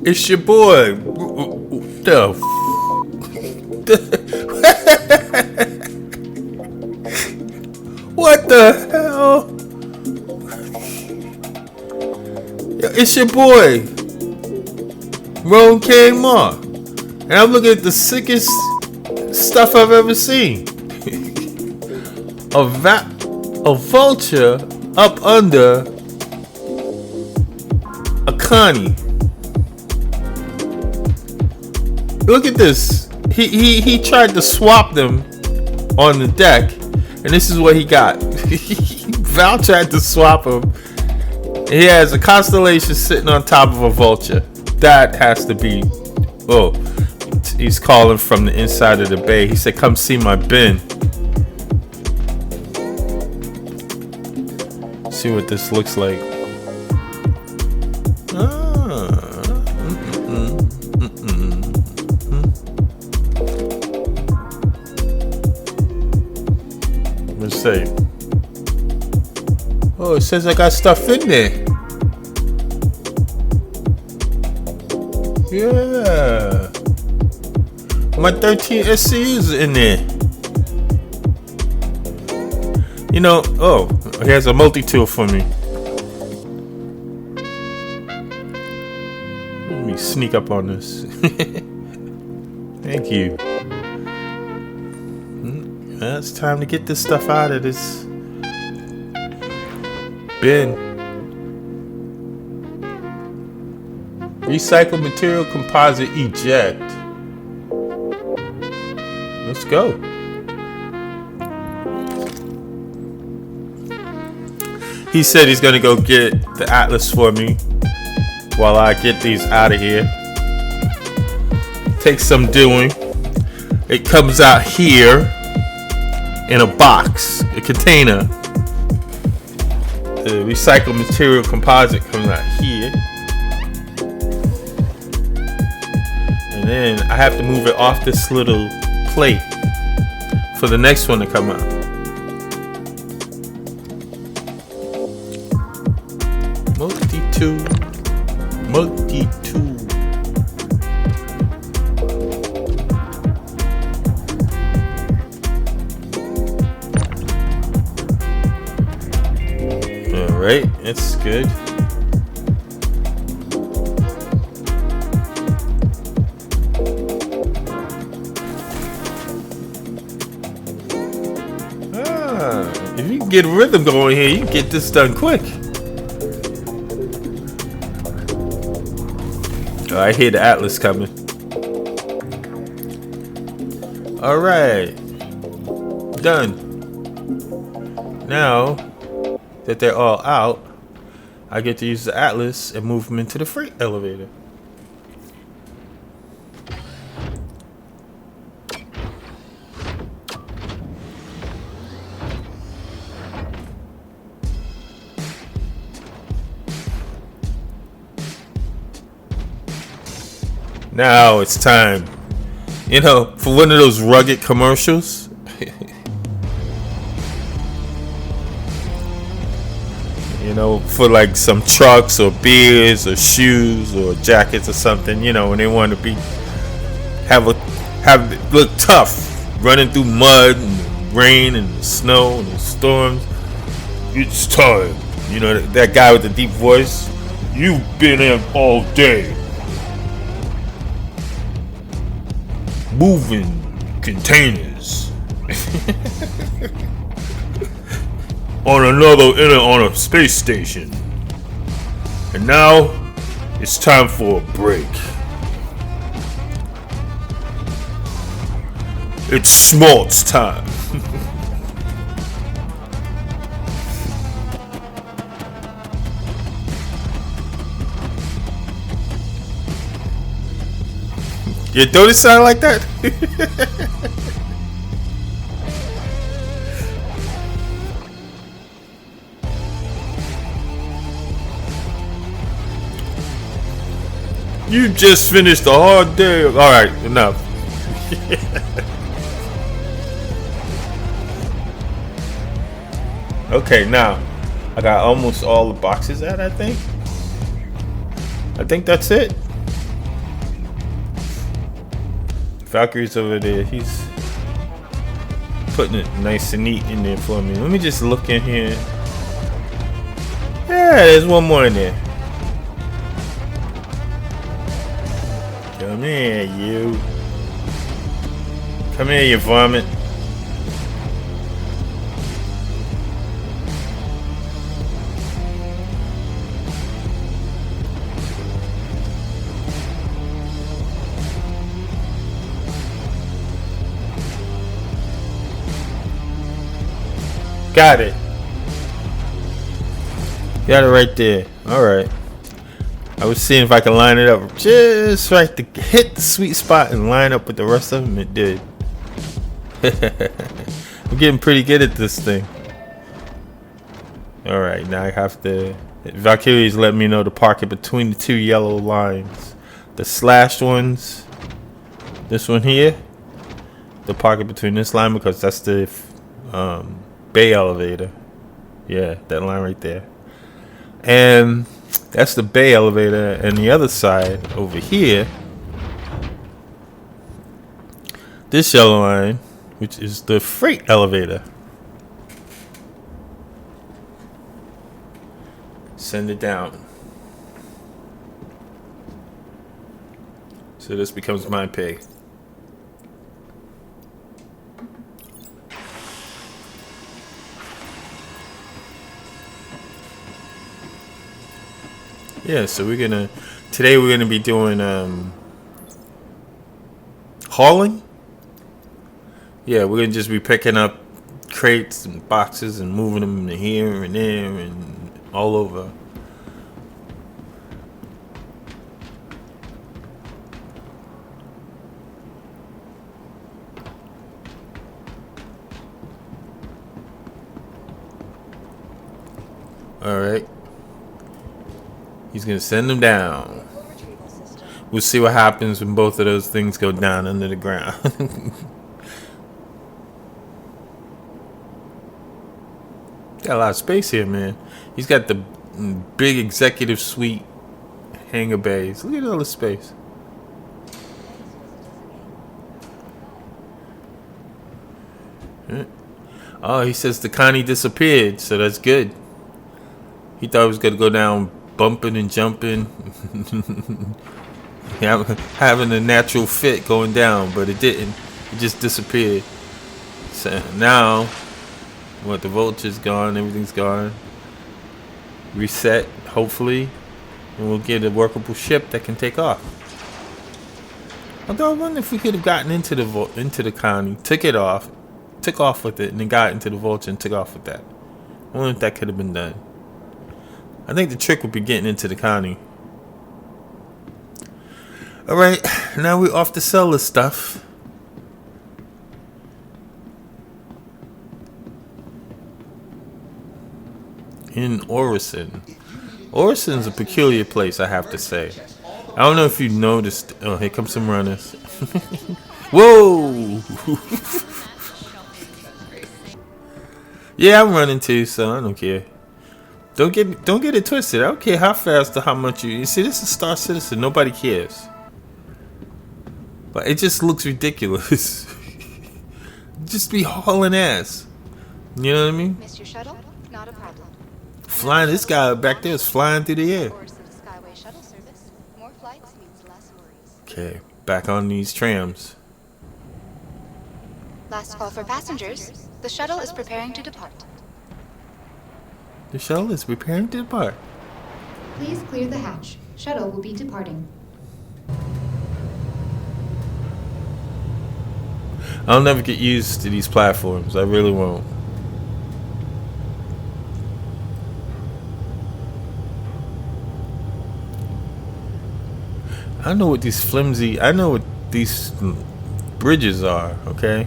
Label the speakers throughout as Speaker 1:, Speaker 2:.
Speaker 1: It's your boy. What the hell? It's your boy, Ron K. Ma. And I'm looking at the sickest stuff I've ever seen. A vulture up under a Connie. Look at this. He tried to swap them on the deck, and this is what he got. Val tried to swap him. He has a constellation sitting on top of a vulture. That has to be. Oh, he's calling from the inside of the bay. He said, "Come see my bin." See what this looks like. Let's see. Oh, it says I got stuff in there. Yeah. My 13 SCUs in there. You know, oh, he has a multi-tool for me. Let me sneak up on this. Thank you. Well, it's time to get this stuff out of this bin. Recycled material composite eject. Let's go. He said he's gonna go get the Atlas for me while I get these out of here. Takes some doing. It comes out here in a box, a container. The recycled material composite comes out here. And then I have to move it off this little plate for the next one to come out. Multi-tool. Alright, it's good. If you can get rhythm going here, you can get this done quick. Oh, I hear the Atlas coming. Alright. Done. Now that they're all out, I get to use the Atlas and move them into the freight elevator. Now it's time, you know, for one of those rugged commercials. You know, for like some trucks or beers or shoes or jackets or something. You know, when they want to look tough, running through mud and rain and snow and storms. It's time. You know, that guy with the deep voice. You've been in all day. Moving containers on a space station, and now it's time for a break. It's schmaltz time. Yeah, don't it sound like that? You just finished a hard day. All right, enough. Okay, now I got almost all the boxes out, I think. I think that's it. Valkyrie's over there. He's putting it nice and neat in there for me. Let me just look in here. Yeah, there's one more in there. Come here, you. Come here, you varmint. Got it. Got it right there. Alright. I was seeing if I can line it up just right to hit the sweet spot and line up with the rest of them. It did. I'm getting pretty good at this thing. Alright, now I have to... Valkyrie's letting me know to park it between the two yellow lines. The slashed ones. This one here. The park it between this line because that's the bay elevator. Yeah, that line right there. And that's the bay elevator. And the other side over here, this yellow line, which is the freight elevator. Send it down. So this becomes my pay. Yeah, so today we're gonna be doing hauling. Yeah, we're gonna just be picking up crates and boxes and moving them here and there and all over. All right. He's gonna send them down. We'll see what happens when both of those things go down under the ground. Got a lot of space here, man. He's got the big executive suite hangar bays. Look at all the space. Oh, he says the Connie disappeared, so that's good. He thought it was gonna go down bumping and jumping, having a natural fit going down, but it didn't. It just disappeared. So now, what, the vulture's gone, everything's gone. Reset, hopefully, and we'll get a workable ship that can take off. Although I wonder if we could have gotten into the Connie, took off with it, and then got into the vulture and took off with that. I wonder if that could have been done. I think the trick would be getting into the Connie. Alright, now we're off to sell this stuff. In Orison. Orison's a peculiar place, I have to say. I don't know if you noticed. Oh, here comes some runners. Whoa! Yeah, I'm running too, so I don't care. Don't get it twisted. I don't care how fast or how much you see. This is Star Citizen. Nobody cares. But it just looks ridiculous. Just be hauling ass. You know what I mean?
Speaker 2: Missed your shuttle? Not a problem.
Speaker 1: Flying. This guy back there is flying through the air.
Speaker 2: Skyway shuttle service. More flights means less worries.
Speaker 1: Okay, back on these trams.
Speaker 2: Last call for passengers. The shuttle is preparing to depart.
Speaker 1: The shuttle is preparing to depart.
Speaker 3: Please clear the hatch. Shuttle will be departing.
Speaker 1: I'll never get used to these platforms. I really won't. I know what these bridges are, okay?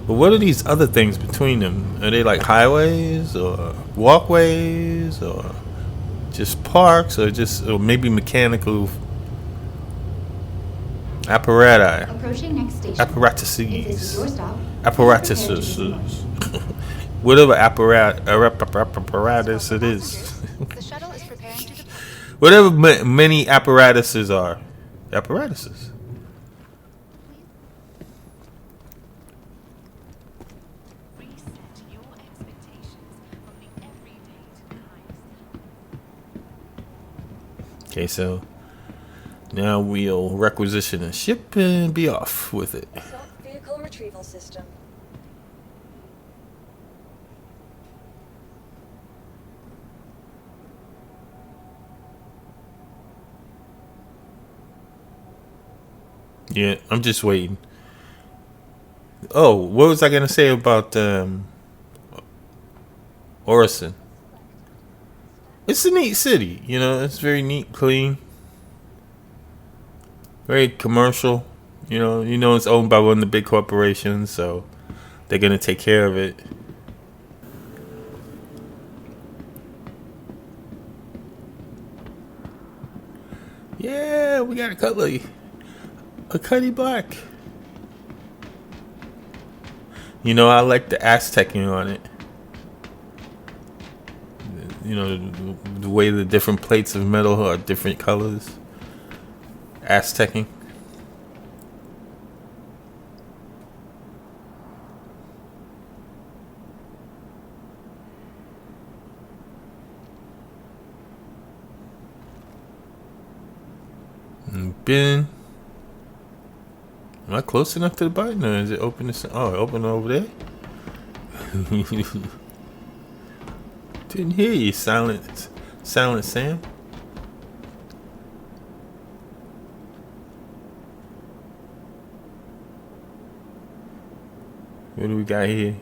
Speaker 1: But what are these other things between them? Are they like highways or walkways or just parks or maybe mechanical apparatus?
Speaker 3: Approaching next station.
Speaker 1: Apparatuses.
Speaker 3: If this is your stop,
Speaker 1: Apparatuses. Whatever apparatus it is.
Speaker 2: The shuttle is preparing to depart.
Speaker 1: Whatever many apparatuses are. Apparatuses.
Speaker 4: Reset your expectations from the everyday to the highest.
Speaker 1: Okay, so now we'll requisition a ship and be off with it.
Speaker 5: Assault vehicle retrieval system.
Speaker 1: Yeah, I'm just waiting. Oh, what was I gonna say about Orison? It's a neat city, you know. It's very neat, clean, very commercial. You know, it's owned by one of the big corporations, so they're gonna take care of it. Yeah, we got a Cutlass. A Cuddy Black. You know, I like the Aztecing on it. You know, the way the different plates of metal are different colors. Aztecing. Ben. Am I close enough to the button, or is it open? Oh, open over there. Didn't hear you, Silent Sam. What do we got here?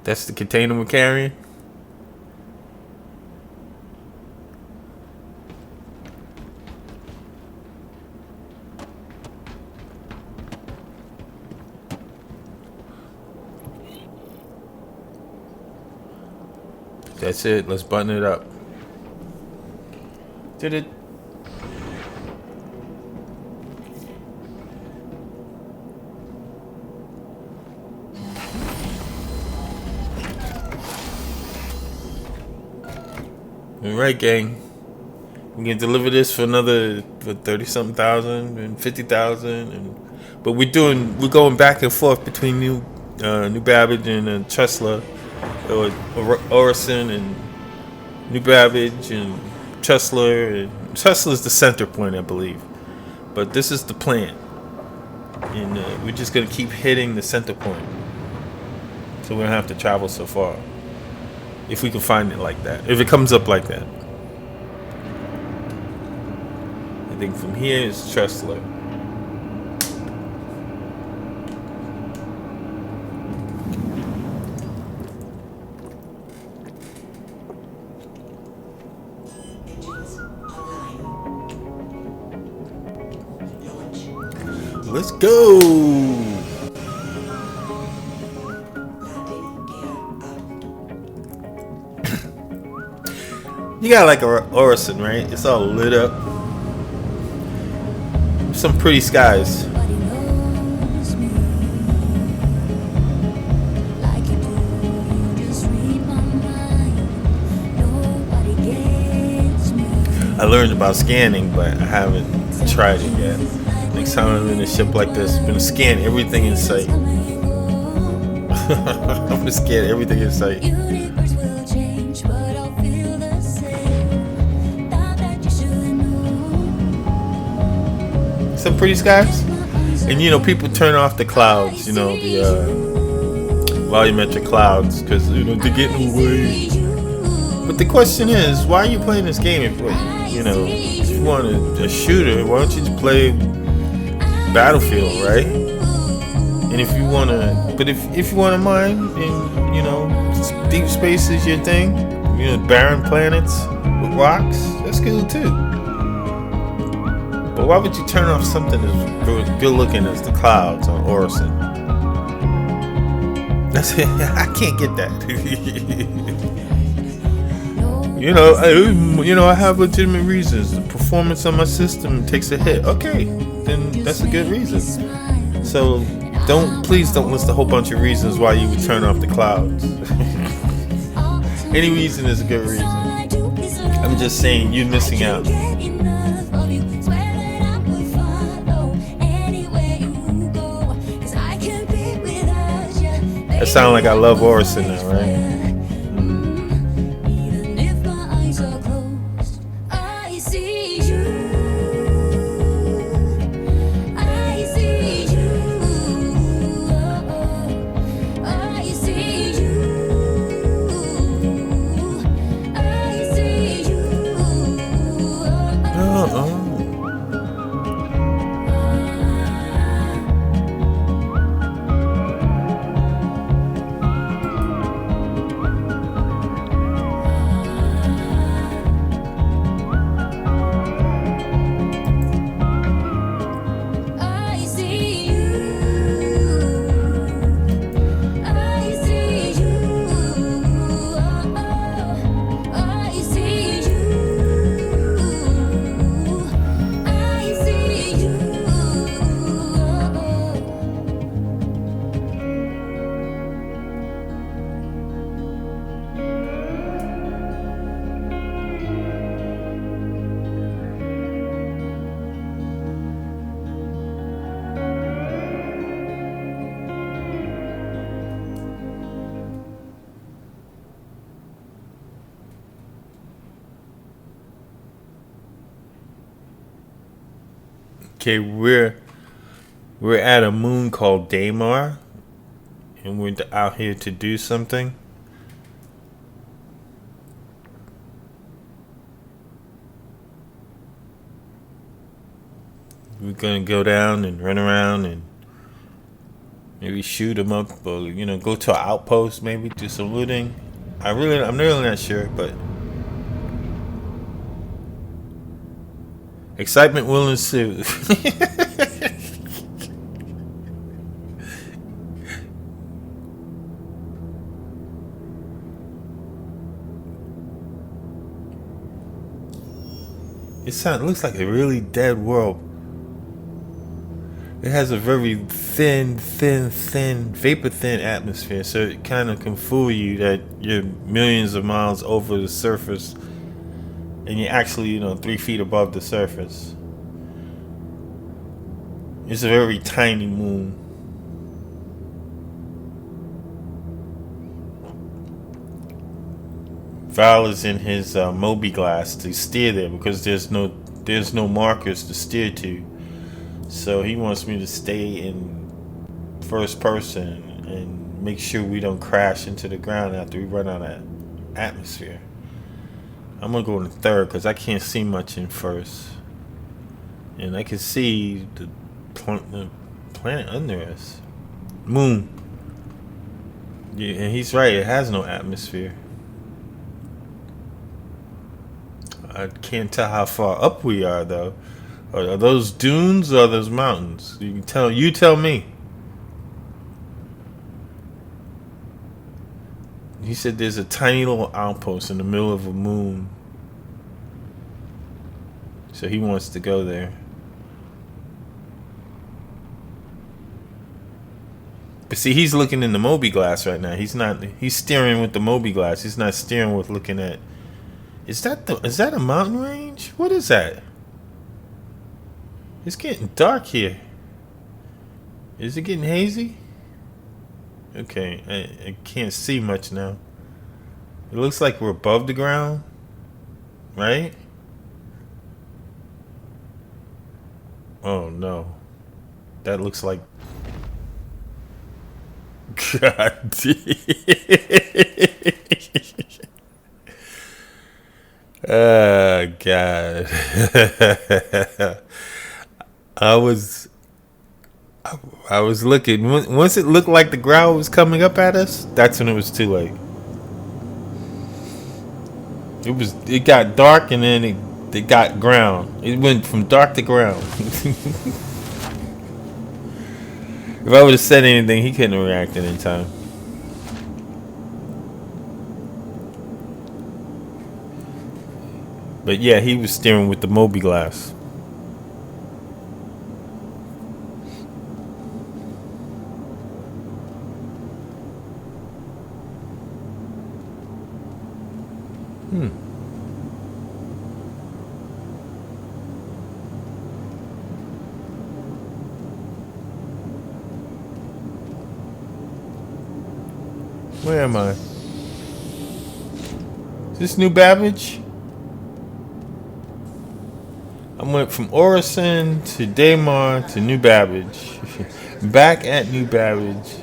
Speaker 1: That's the container we're carrying. That's it. Let's button it up. Did it? All right, gang. We can deliver this for another 30-something thousand and 50,000, but we're going back and forth between New Babbage and Chesla, or Orison and New Babbage and Chesla. And Chesla is the center point, I believe, but this is the plan, and we're just gonna keep hitting the center point, so we don't have to travel so far. If we can find it like that. If it comes up like that. I think from here is Chesla. Let's go! You got like a Orison, right? It's all lit up. Some pretty skies. I learned about scanning, but I haven't tried it yet. Next time I'm in a ship like this, I'm gonna scan everything in sight. I'm gonna scan everything in sight. Some pretty skies, and you know, people turn off the clouds, you know, the volumetric clouds, because you know they're getting away. But the question is, why are you playing this game? If you know, if you want a shooter, why don't you just play Battlefield, right? And if you wanna, but if you wanna mine, and you know, deep space is your thing, you know, barren planets with rocks, that's cool too. But why would you turn off something as good looking as the clouds on Orison? That's it. I can't get that. You know, I have legitimate reasons. The performance on my system takes a hit. Okay, then that's a good reason. So Please don't list a whole bunch of reasons why you would turn off the clouds. Any reason is a good reason. I'm just saying you're missing out. That sounds like I love Orson now, right? Okay, we're at a moon called Daymar, and we're out here to do something. We're gonna go down and run around and maybe shoot them up, or go to an outpost, maybe do some looting. I'm really not sure, but excitement will ensue. It looks like a really dead world. It has a very thin, vapor thin atmosphere, so it kind of can fool you that you're millions of miles over the surface and you're actually 3 feet above the surface. It's a very tiny moon. Val is in his Moby glass to steer there because there's no markers to steer to. So he wants me to stay in first person and make sure we don't crash into the ground after we run out of atmosphere. I'm gonna go in third because I can't see much in first, and I can see the planet under us, moon. Yeah, and he's right. It has no atmosphere. I can't tell how far up we are though. Are those dunes or are those mountains? You tell me. He said there's a tiny little outpost in the middle of a moon. So he wants to go there. But see, he's looking in the Moby glass right now. He's steering with the Moby glass. He's not steering with looking at. Is that a mountain range? What is that? It's getting dark here. Is it getting hazy? Okay, I can't see much now. It looks like we're above the ground, right? Oh no. That looks like God. Oh God. I was looking. Once it looked like the ground was coming up at us, that's when it was too late. It got dark and then it got ground. It went from dark to ground. If I would have said anything, he couldn't have reacted in time. But yeah, he was steering with the Moby glass. Where am I? Is this New Babbage? I went from Orison to Daymar to New Babbage. Back at New Babbage.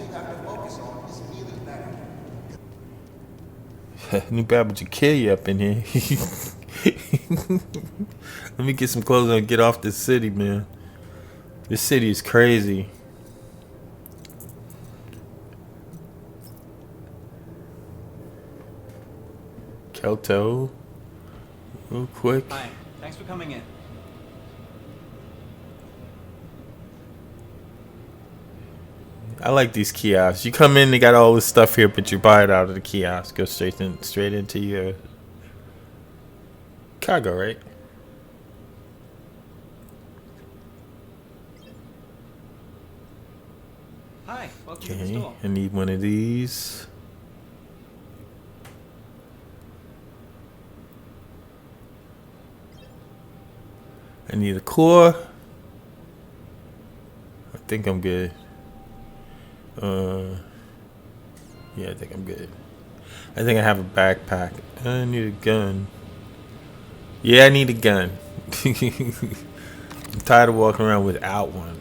Speaker 1: New Babbage will kill you up in here. Let me get some clothes and get off this city, man. This city is crazy. Kelto. Real quick.
Speaker 6: Hi, thanks for coming in.
Speaker 1: I like these kiosks. You come in, they got all this stuff here, but you buy it out of the kiosk. Go straight into your cargo, right?
Speaker 6: Hi, welcome to the
Speaker 1: Okay,
Speaker 6: store.
Speaker 1: I need one of these. I need a core. I think I'm good. Yeah, I think I'm good. I think I have a backpack. I need a gun. Yeah, I need a gun. I'm tired of walking around without one.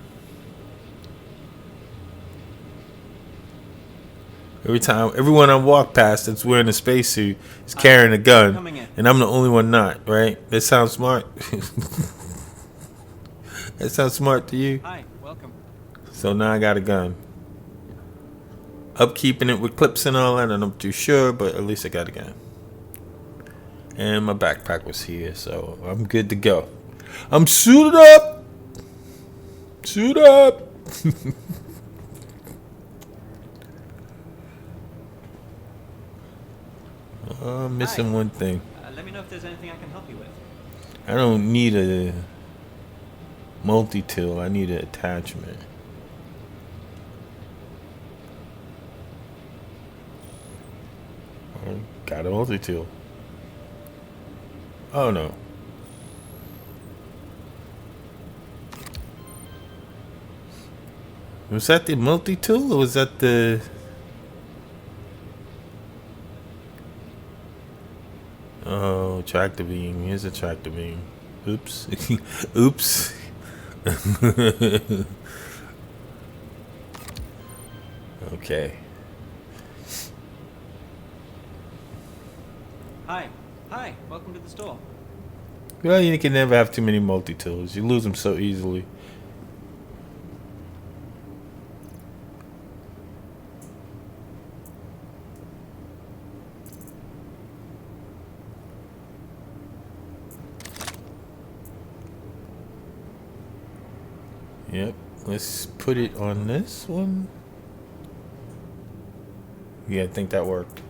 Speaker 1: Everyone I walk past that's wearing a spacesuit is carrying a gun, and I'm the only one not. Right? That sounds smart. That sounds smart to you.
Speaker 6: Hi, welcome.
Speaker 1: So now I got a gun. Upkeeping it with clips and all that, I'm not too sure, but at least I got a gun. And my backpack was here, so I'm good to go. I'm suited up. Suit up. I'm missing
Speaker 6: Hi.
Speaker 1: one thing.
Speaker 6: Let me know if there's anything I can help you with.
Speaker 1: I don't need a multi-tool. I need an attachment. Got a multi-tool. Oh no. Was that the multi-tool or was that the... Oh, tractor beam. Here's a tractor beam. Oops. Oops. Okay.
Speaker 6: Hi, welcome to the store.
Speaker 1: Well, you can never have too many multi-tools. You lose them so easily. Yep. Let's put it on this one. Yeah, I think that worked.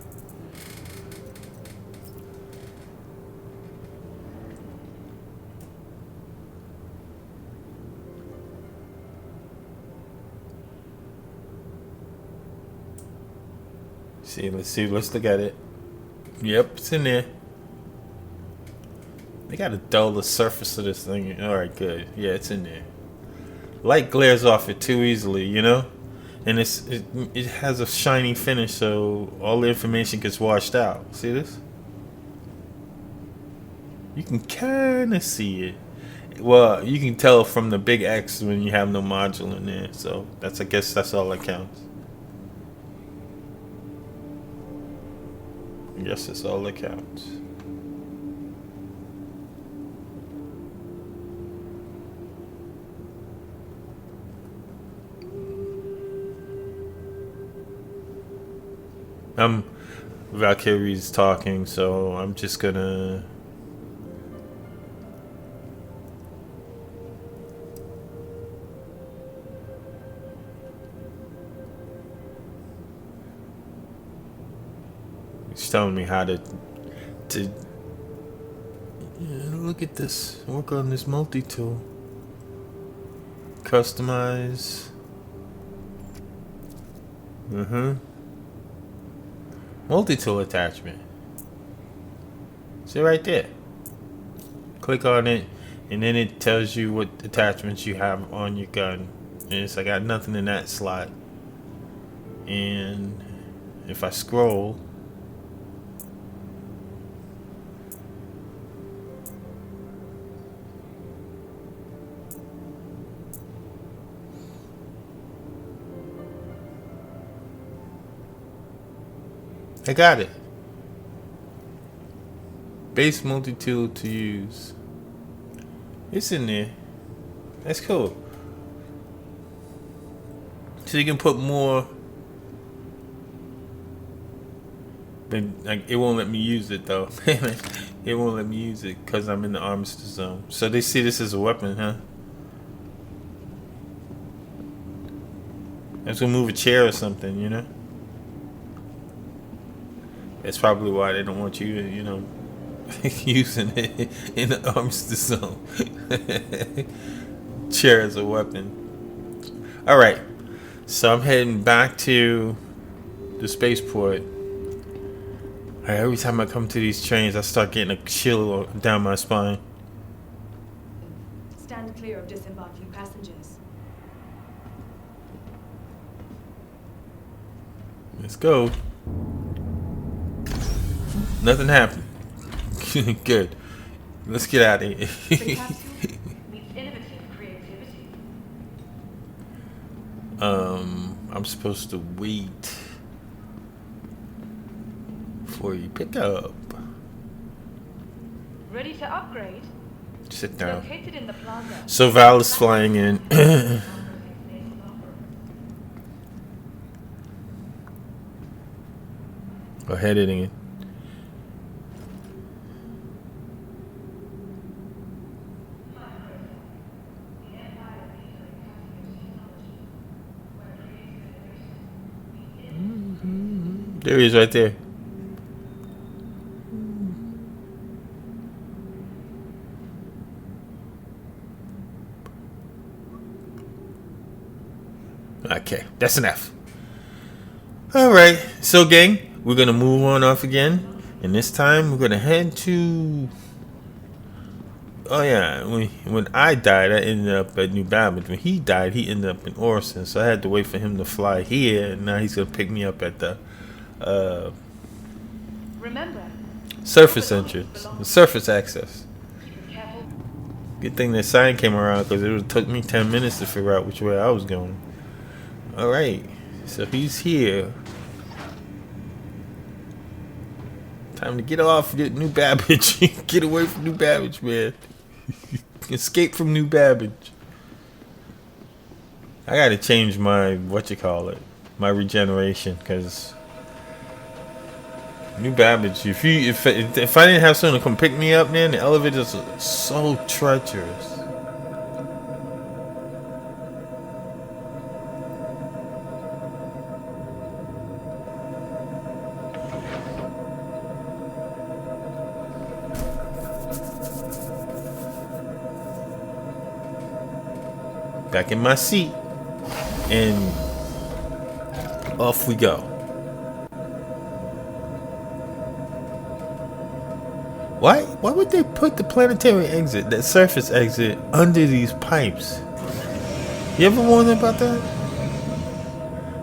Speaker 1: Let's look at it. Yep, it's in there. They gotta dull the surface of this thing. Alright, good. Yeah, it's in there. Light glares off it too easily, you know? And it has a shiny finish, so all the information gets washed out. See this? You can kinda see it. Well, you can tell from the big X when you have no module in there, so I guess that's all that counts. I guess that's all that counts. Valkyrie's talking, so I'm just gonna... He's telling me how to look at this. Work on this multi-tool. Customize. Multi-tool attachment. See right there. Click on it, and then it tells you what attachments you have on your gun. And it's I got nothing in that slot. And if I scroll, I got it. Base multi-tool to use. It's in there. That's cool. So you can put more. But like, it won't let me use it though. It won't let me use it because I'm in the armistice zone. So they see this as a weapon, huh? Let's go move a chair or something, you know? That's probably why they don't want you, you know, using it in the armistice zone. Chair as a weapon. Alright. So I'm heading back to the spaceport. Every time I come to these trains, I start getting a chill down my spine.
Speaker 7: Stand clear of disembarking passengers.
Speaker 1: Let's go. Nothing happened. Good. Let's get out of here.
Speaker 7: The capsule needs innovative creativity.
Speaker 1: I'm supposed to wait for you pick up.
Speaker 7: Ready to upgrade?
Speaker 1: Sit down.
Speaker 7: Located in the plaza.
Speaker 1: So Val is flying in. Go ahead, editing. There he is right there. Okay, that's enough. Alright, so gang, we're gonna move on off again. And this time we're gonna head to... Oh yeah, when I died, I ended up at New Babbage. When he died, he ended up in Orson. So I had to wait for him to fly here. And now he's gonna pick me up at the
Speaker 7: Remember,
Speaker 1: surface entrance, the surface access.
Speaker 7: keep careful.
Speaker 1: Good thing that sign came around because it would took me 10 minutes to figure out which way I was going. Alright, so he's here. Time to get off New Babbage. Get away from New Babbage, man. Escape from New Babbage. I gotta change my, my regeneration, because New Babbage, if I didn't have someone to come pick me up, man, the elevators are so treacherous. Back in my seat, and off we go. Why would they put the planetary exit, that surface exit, under these pipes? You ever wonder about that?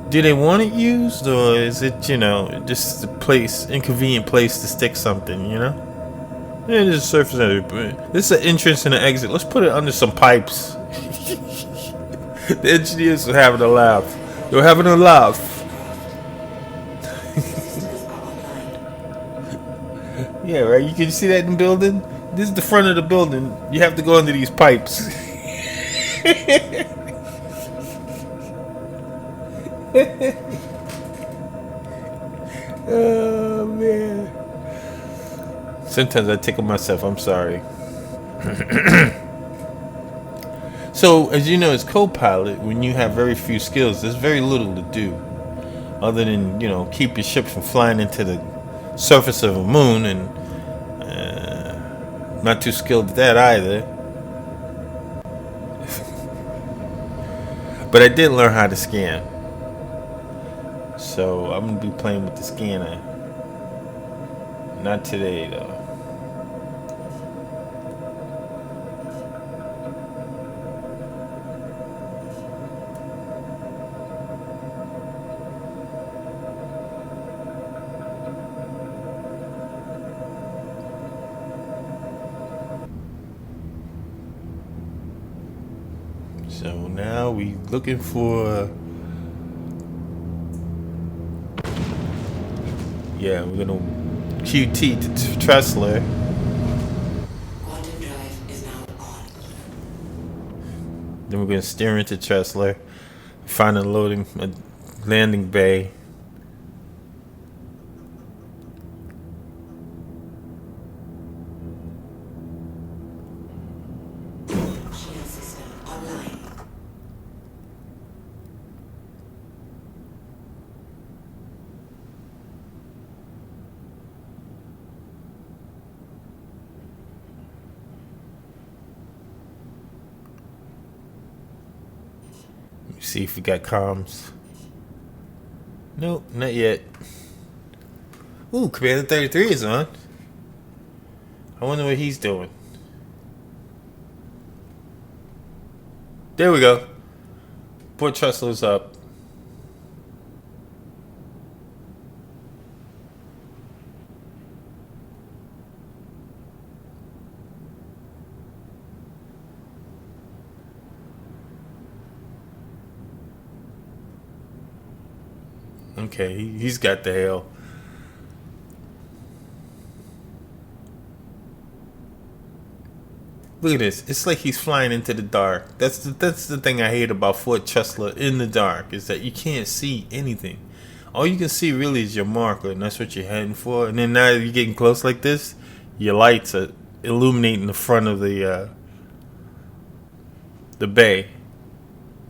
Speaker 1: Do they want it used, or is it, you know, just a inconvenient place to stick something, you know? Yeah, there's a surface exit. This is an entrance and an exit. Let's put it under some pipes. The engineers were having a laugh. They were having a laugh. Yeah, right? You can see that in the building? This is the front of the building. You have to go under these pipes. Oh, man. Sometimes I tickle myself. I'm sorry. So, as you know, as co-pilot, when you have very few skills, there's very little to do. Other than, you know, keep your ship from flying into the surface of a moon, and not too skilled at that either. But I did learn how to scan. So, I'm going to be playing with the scanner. Not today, though. So now we looking for. Yeah, we're gonna QT to Tressler.
Speaker 8: Quantum drive is now on.
Speaker 1: Then we're gonna steer into Tressler, find a landing bay.
Speaker 8: Shield system online.
Speaker 1: See if we got comms. Nope, not yet. Ooh, Commander 33 is on. I wonder what he's doing. There we go. Port Tressler's up. Okay, he's got the hell. Look at this. It's like he's flying into the dark. That's the thing I hate about Fort Tressler in the dark, is that you can't see anything. All you can see really is your marker, and that's what you're heading for. And then now you're getting close like this, your lights are illuminating the front of the bay.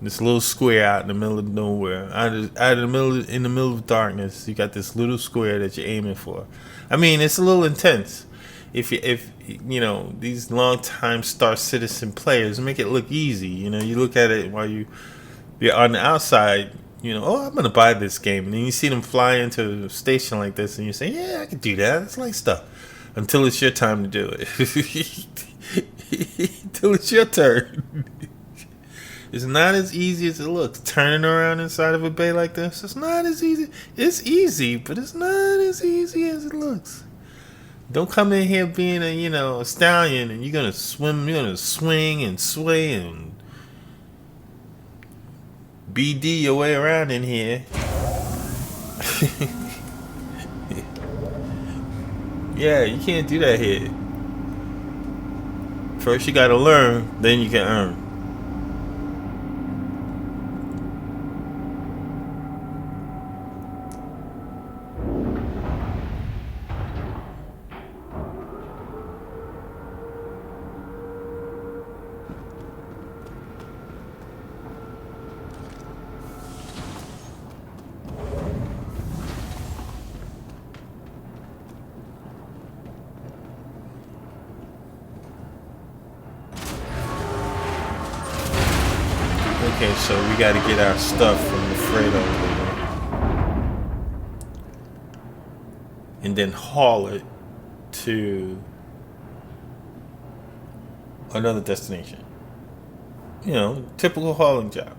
Speaker 1: This little square out in the middle of nowhere, in the middle of darkness. You got this little square that you're aiming for. I mean, it's a little intense. If you know, these long-time Star Citizen players make it look easy. You know, you look at it while you're on the outside. You know, oh, I'm gonna buy this game, and then you see them fly into a station like this, and you say, yeah, I can do that. It's like stuff. Until it's your time to do it. Until it's your turn. It's not as easy as it looks. Turning around inside of a bay like this, it's not as easy. It's easy, but it's not as easy as it looks. Don't come in here being a stallion and you're gonna swim, you're gonna swing and sway and BD your way around in here. Yeah, you can't do that here. First you gotta learn, then you can earn. Okay, so we got to get our stuff from the freight over there. And then haul it to another destination. You know, typical hauling job.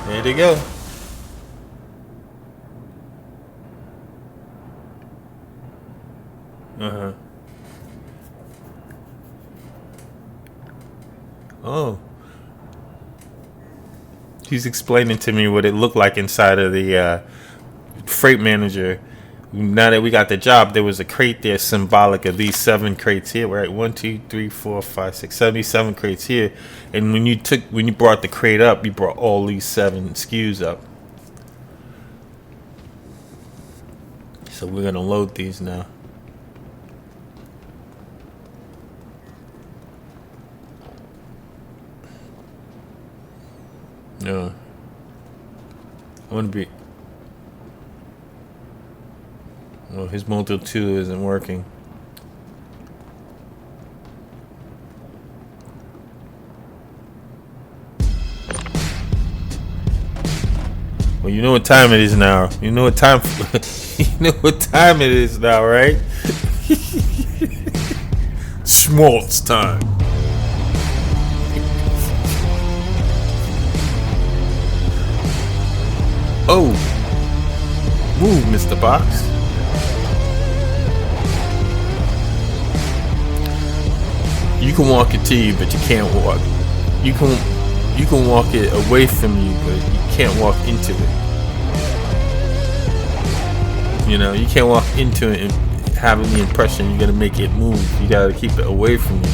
Speaker 1: There they go. Uh-huh. Oh. He's explaining to me what it looked like inside of the freight manager. Now that we got the job, there was a crate there symbolic of these 7 crates here, right? 1, 2, 3, 4, 5, 6, 77 crates here. And when you brought the crate up, you brought all these 7 SKUs up. So we're gonna load these now. No. I want to be. Well, his Moto 2 isn't working. Well, you know what time it is now. You know what time. You know what time it is now, right? Schmaltz time. Oh. Move, Mr. Box. You can walk it to you, but you can't walk. You can walk it away from you, but you can't walk into it. You know, you can't walk into it and having the impression you're gonna make it move. You gotta keep it away from you.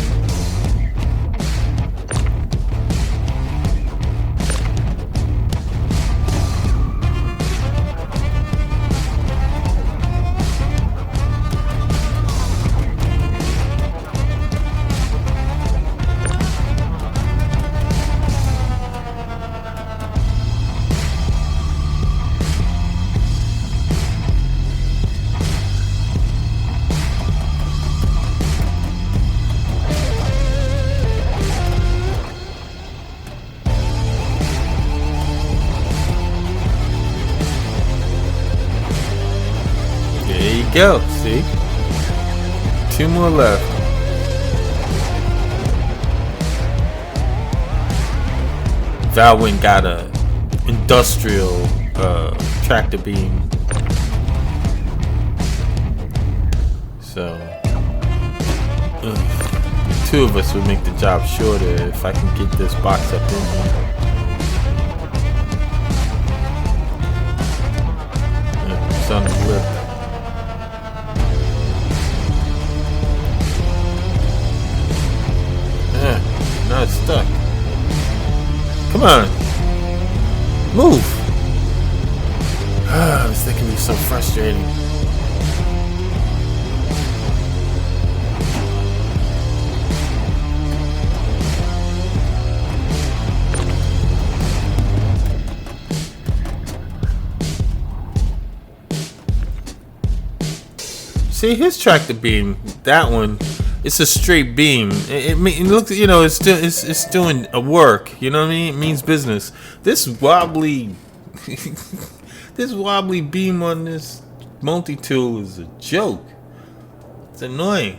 Speaker 1: Go, see? 2 more left. Valwyn got a industrial tractor beam. So 2 of us would make the job shorter if I can get this box up in here. It's on the lip. Now it's stuck. Come on. Move. This thing can be so frustrating. See, his tractor beam, that one, it's a straight beam. It looks, you know, it's doing a work. You know what I mean? It means business. This wobbly, this wobbly beam on this multi-tool is a joke. It's annoying.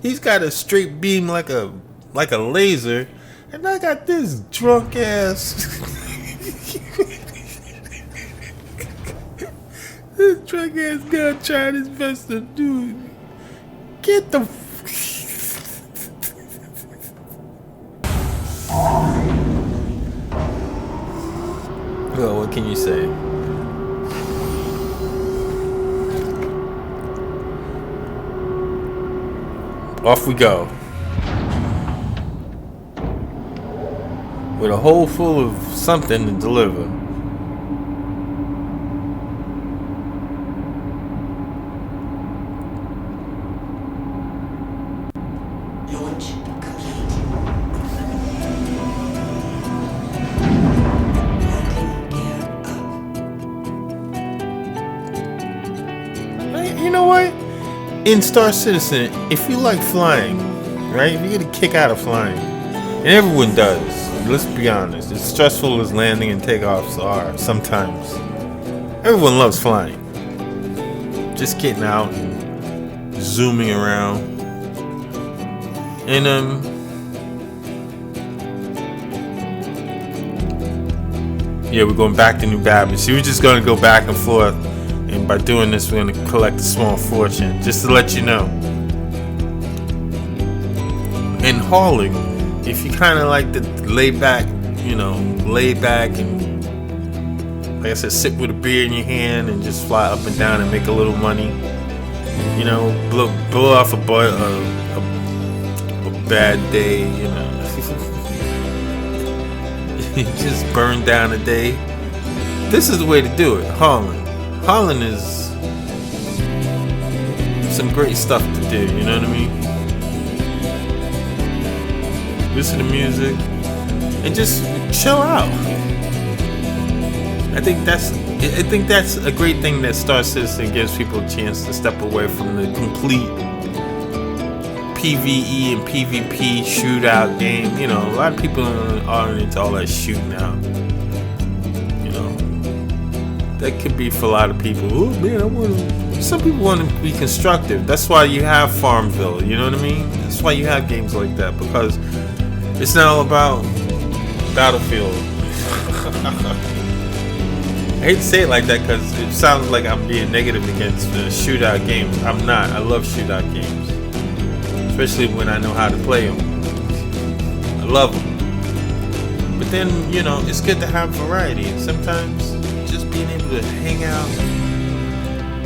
Speaker 1: He's got a straight beam like a laser, and I got this drunk ass. This drunk ass guy trying his best to do. Get the. Well, what can you say? Off we go. With a hole full of something to deliver.
Speaker 8: Launch complete. Landing gear up.
Speaker 1: You know what? In Star Citizen, if you like flying, right? If you get a kick out of flying, and everyone does. Let's be honest. As stressful as landing and takeoffs are sometimes, everyone loves flying. Just getting out and zooming around. And yeah, we're going back to New Babbage. So we're just gonna go back and forth, and by doing this, we're gonna collect a small fortune. Just to let you know. In hauling, if you kind of like to lay back and, like I said, sit with a beer in your hand and just fly up and down and make a little money. You know, blow off a bad day. You know, just burn down a day. This is the way to do it. Hauling is some great stuff to do. You know what I mean? Listen to music and just chill out. I think that's a great thing that Star Citizen gives people a chance to step away from the complete PvE and PvP shootout game. You know, a lot of people aren't into all that shooting out. You know, that could be for a lot of people. Oh man, some people want to be constructive. That's why you have Farmville. You know what I mean? That's why you have games like that, because it's not all about Battlefield. hate to say it like that because it sounds like I'm being negative against shootout games. I'm not. I love shootout games, especially when I know how to play them. I love them. But then, you know, it's good to have variety. And sometimes just being able to hang out,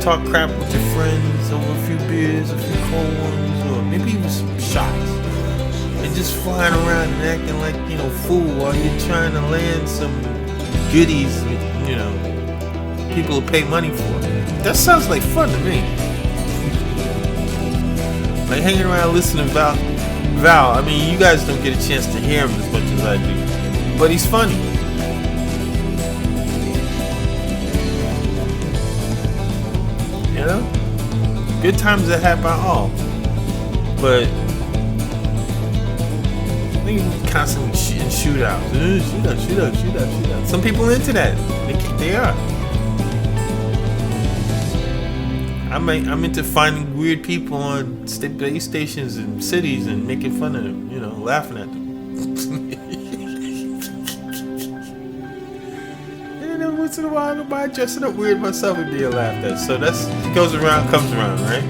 Speaker 1: talk crap with your friends over a few beers, a few cold ones, or maybe even some shots. And just flying around and acting like, you know, fool while you're trying to land some goodies, you know, people will pay money for. That sounds like fun to me. Like hanging around listening to Val. I mean, you guys don't get a chance to hear him as much as I do. But he's funny. You know? Good times that happen all. But they constantly shooting shootouts. Shootout. Some people are into that. They are. I'm into finding weird people on base stations and cities and making fun of them. You know, laughing at them. Once in a while, I don't mind dressing up weird myself and being laughed at. So that's it goes around, comes around, right?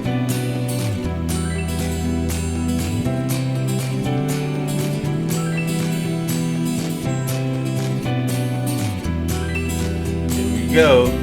Speaker 1: Here we go.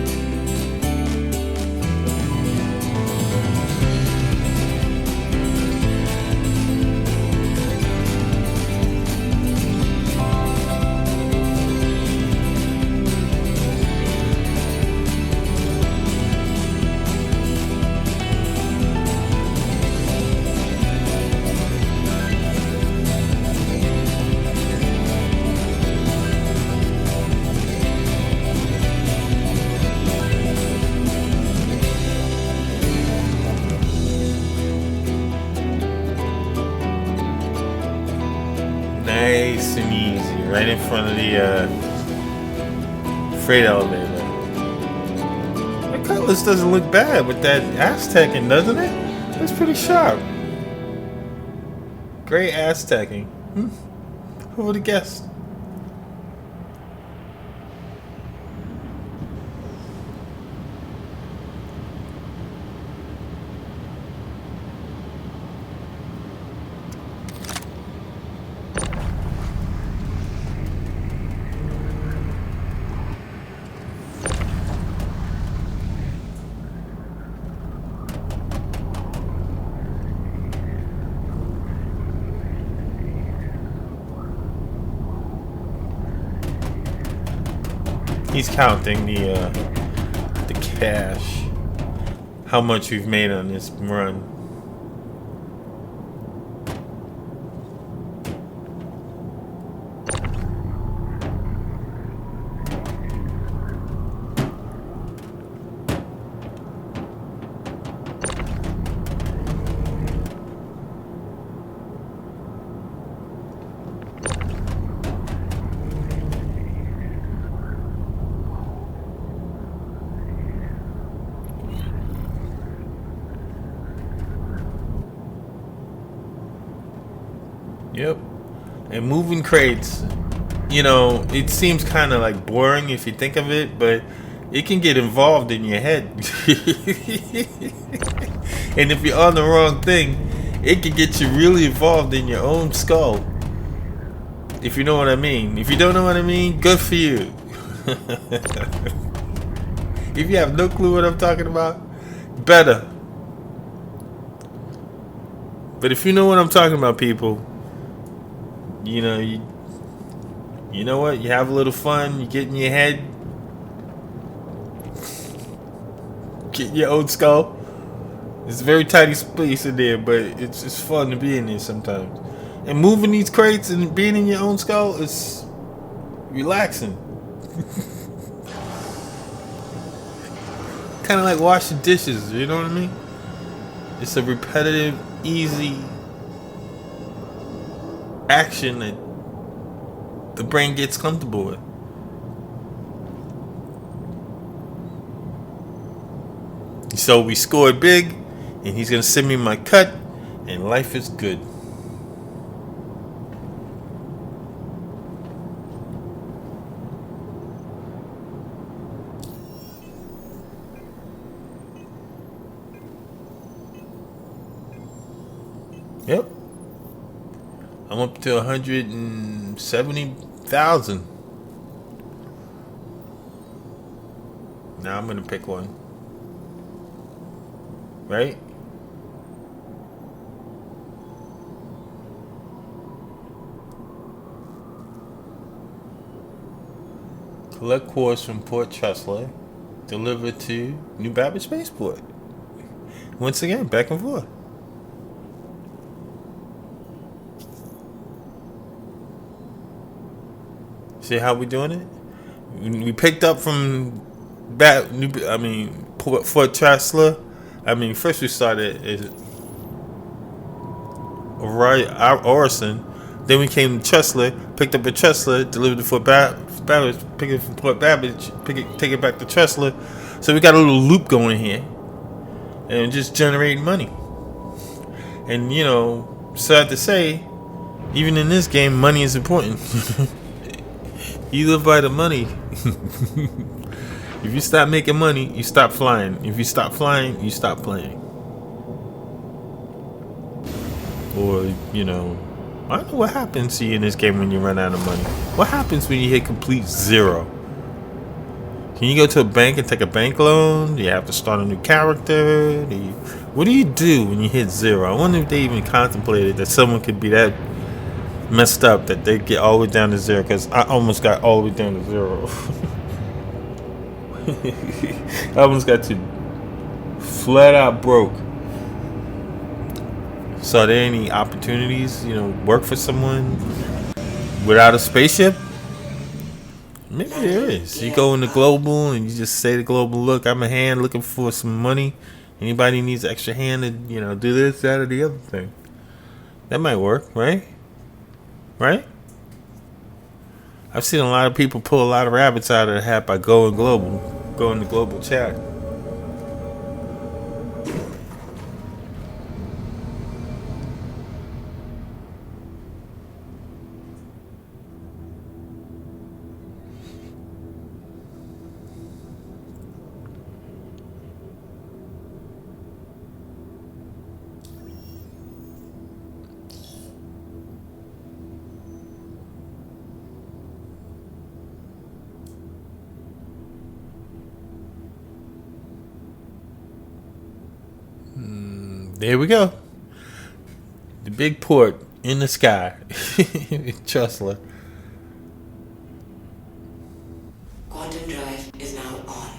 Speaker 1: Nice and easy, right in front of the freight elevator. The Cutlass doesn't look bad with that Aztecing, doesn't it? It's pretty sharp. Great Aztecing. Who would have guessed? He's counting the cash, how much we've made on this run. Yep. And moving crates, you know, it seems kind of like boring if you think of it, but it can get involved in your head. And if you're on the wrong thing, it can get you really involved in your own skull. If you know what I mean. If you don't know what I mean, good for you. If you have no clue what I'm talking about, better. But if you know what I'm talking about, people, you know, you know what? You have a little fun. You get in your head. Get in your own skull. It's a very tiny space in there, but it's fun to be in there sometimes. And moving these crates and being in your own skull is relaxing. Kind of like washing dishes, you know what I mean? It's a repetitive, easy action that the brain gets comfortable with. So we scored big, and he's gonna send me my cut, and life is good. Yep. I'm up to 170,000. Now I'm gonna pick one. Right? Collect cores from Port Tressler. Delivered to New Babbage Spaceport. Once again, back and forth. See how we doing it? We picked up from Fort Tressler. First we started at Orison. Then we came to Tressler, picked up at Tressler, delivered to Fort Babbage, pick it from Port Babbage, take it back to Tressler. So we got a little loop going here, and just generating money. And sad to say, even in this game, money is important. You live by the money. If you stop making money, you stop flying. If you stop flying, you stop playing. Or I don't know what happens to you in this game when you run out of money. What happens when you hit complete zero? Can you go to a bank and take a bank loan? Do you have to start a new character? What do you do when you hit zero? I wonder if they even contemplated that someone could be that messed up that they get all the way down to zero, because I almost got all the way down to zero. I almost got to flat out broke. So are there any opportunities, work for someone without a spaceship? Maybe there is. You go into Global and you just say to Global, look, I'm a hand looking for some money. Anybody needs an extra hand to, do this, that, or the other thing. That might work, right? Right? I've seen a lot of people pull a lot of rabbits out of the hat by going to global chat. There we go. The big port in the sky. Tressler.
Speaker 8: Quantum drive is now on.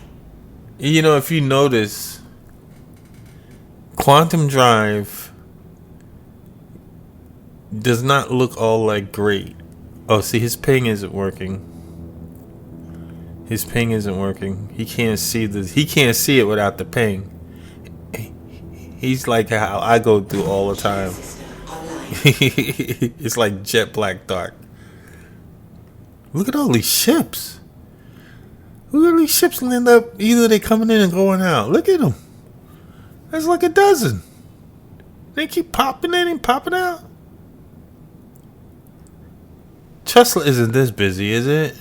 Speaker 1: If you notice, Quantum Drive does not look all that great. Oh, see, his ping isn't working. His ping isn't working. He can't see this. He can't see it without the ping. He's like how I go through all the time. It's like jet black dark. Look at all these ships. Look at these ships end up, either they coming in and going out. Look at them. That's like a dozen. They keep popping in and popping out. Tressler isn't this busy, is it?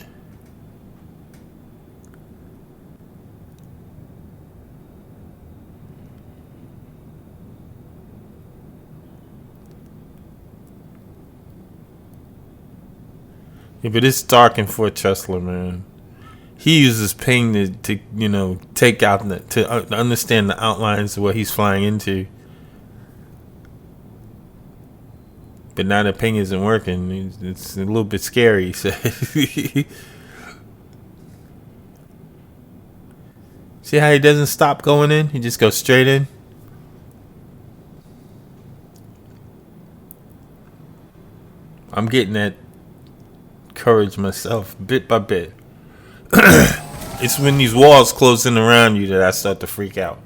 Speaker 1: Yeah, but it's dark in Fort Tressler, man. He uses ping to take out to understand the outlines of what he's flying into. But now the ping isn't working. It's a little bit scary. So see how he doesn't stop going in? He just goes straight in. I'm getting that courage myself, bit by bit. It's when these walls close in around you that I start to freak out.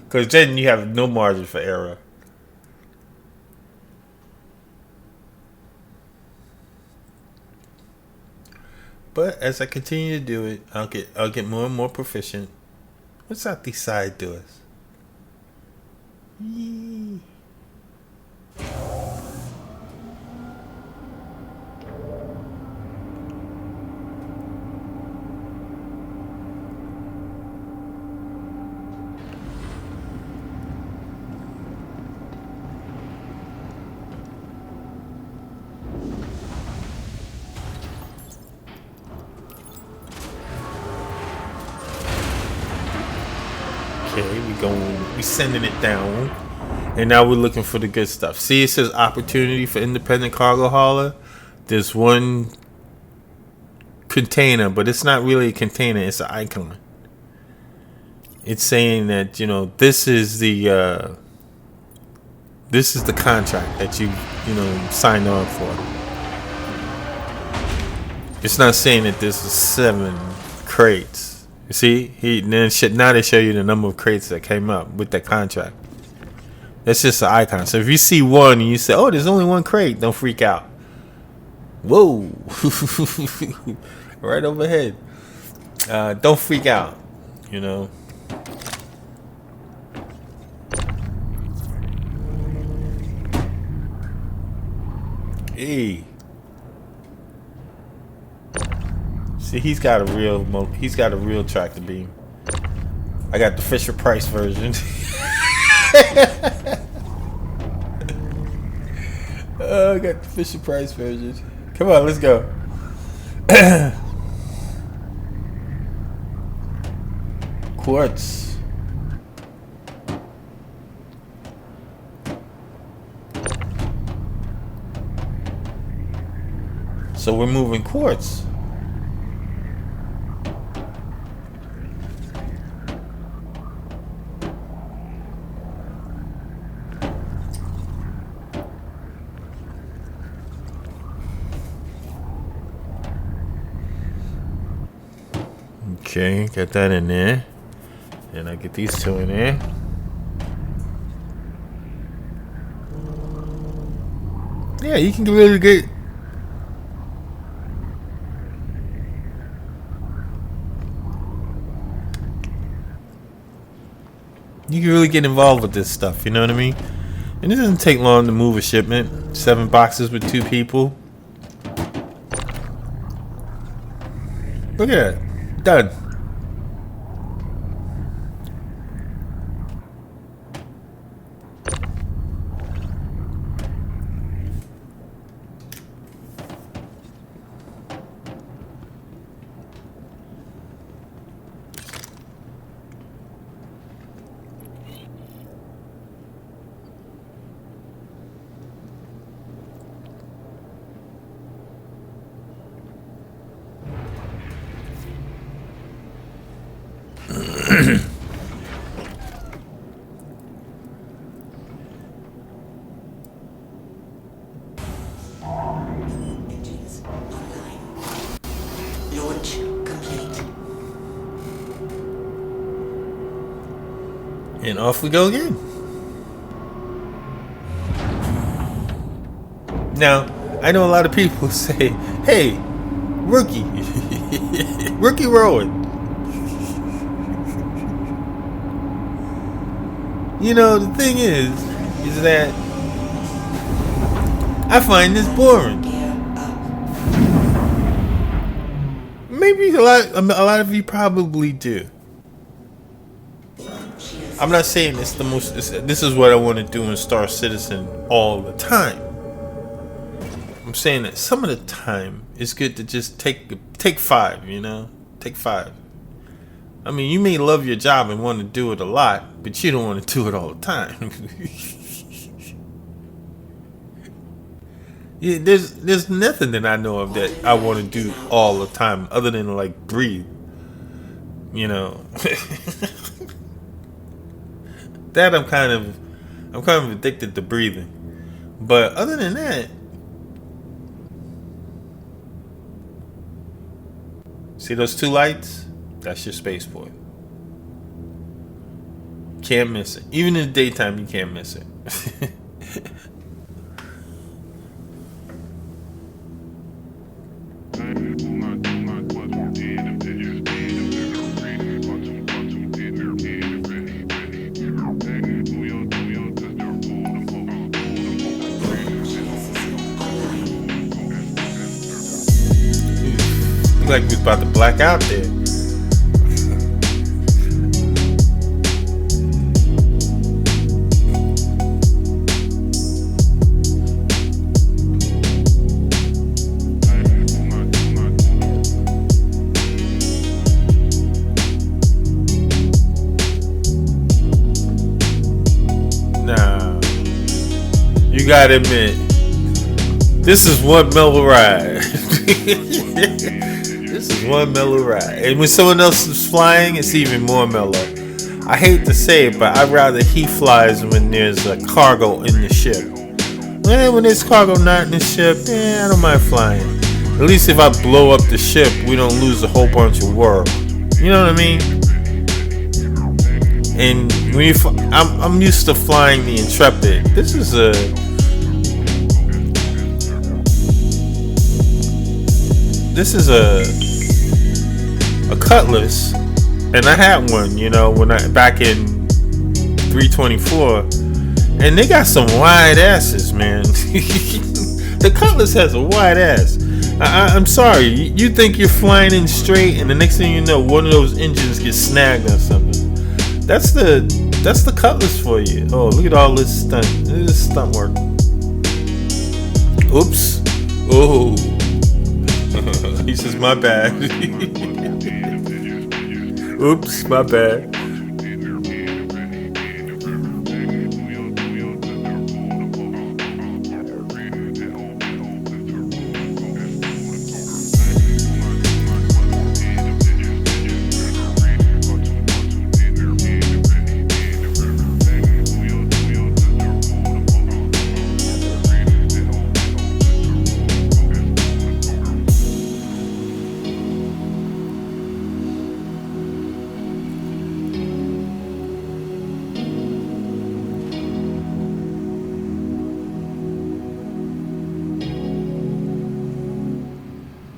Speaker 1: Because then you have no margin for error. But as I continue to do it, I'll get more and more proficient. What's out these side doors? Yee. we sending it down, and now we're looking for the good stuff. See, it says opportunity for independent cargo hauler. There's one container, but it's not really a container. It's an icon. It's saying that, you know, this is the contract that you signed on for. It's not saying that this is 7 crates. You see, now they show you the number of crates that came up with that contract. That's just an icon. So if you see one and you say, "Oh, there's only 1 crate," don't freak out. Whoa, right overhead. Don't freak out. You know. Hey. See, he's got a real tractor beam. I got the Fisher Price version. Oh, I got the Fisher Price version. Come on, let's go. Quartz. So we're moving quartz. Okay, got that in there. And I get these 2 in there. Yeah, you can really get. You can really get involved with this stuff, you know what I mean? And it doesn't take long to move a shipment. 7 boxes with 2 people. Look at that. Done.
Speaker 8: Engines online. Launch complete.
Speaker 1: And off we go again. Now, I know a lot of people say, "Hey, rookie, rookie road." You know, the thing is that I find this boring. Maybe a lot of you probably do. I'm not saying it's the most. This is what I want to do in Star Citizen all the time. I'm saying that some of the time it's good to just take 5. You know, take 5. I mean, you may love your job and want to do it a lot, but you don't want to do it all the time. Yeah, there's nothing that I know of that I want to do all the time, other than like breathe. You know, that I'm kind of addicted to breathing. But other than that, see those 2 lights? That's your spaceport. Can't miss it. Even in the daytime, you can't miss it. Look like we was about to black out there. You gotta admit, this is one mellow ride. This is one mellow ride. And when someone else is flying, it's even more mellow. I hate to say it, but I'd rather he flies when there's a cargo in the ship. When there's cargo not in the ship, I don't mind flying. At least if I blow up the ship, we don't lose a whole bunch of world. You know what I mean? And when I'm used to flying the Intrepid. This is a Cutlass, and I had one, you know, back in 324, and they got some wide asses, man. The Cutlass has a wide ass. I'm sorry, you think you're flying in straight, and the next thing you know, one of those engines gets snagged or something. That's the Cutlass for you. Oh, look at all this stunt. This stunt work. Oops. Oh. He says, my bad. Oops, my bad.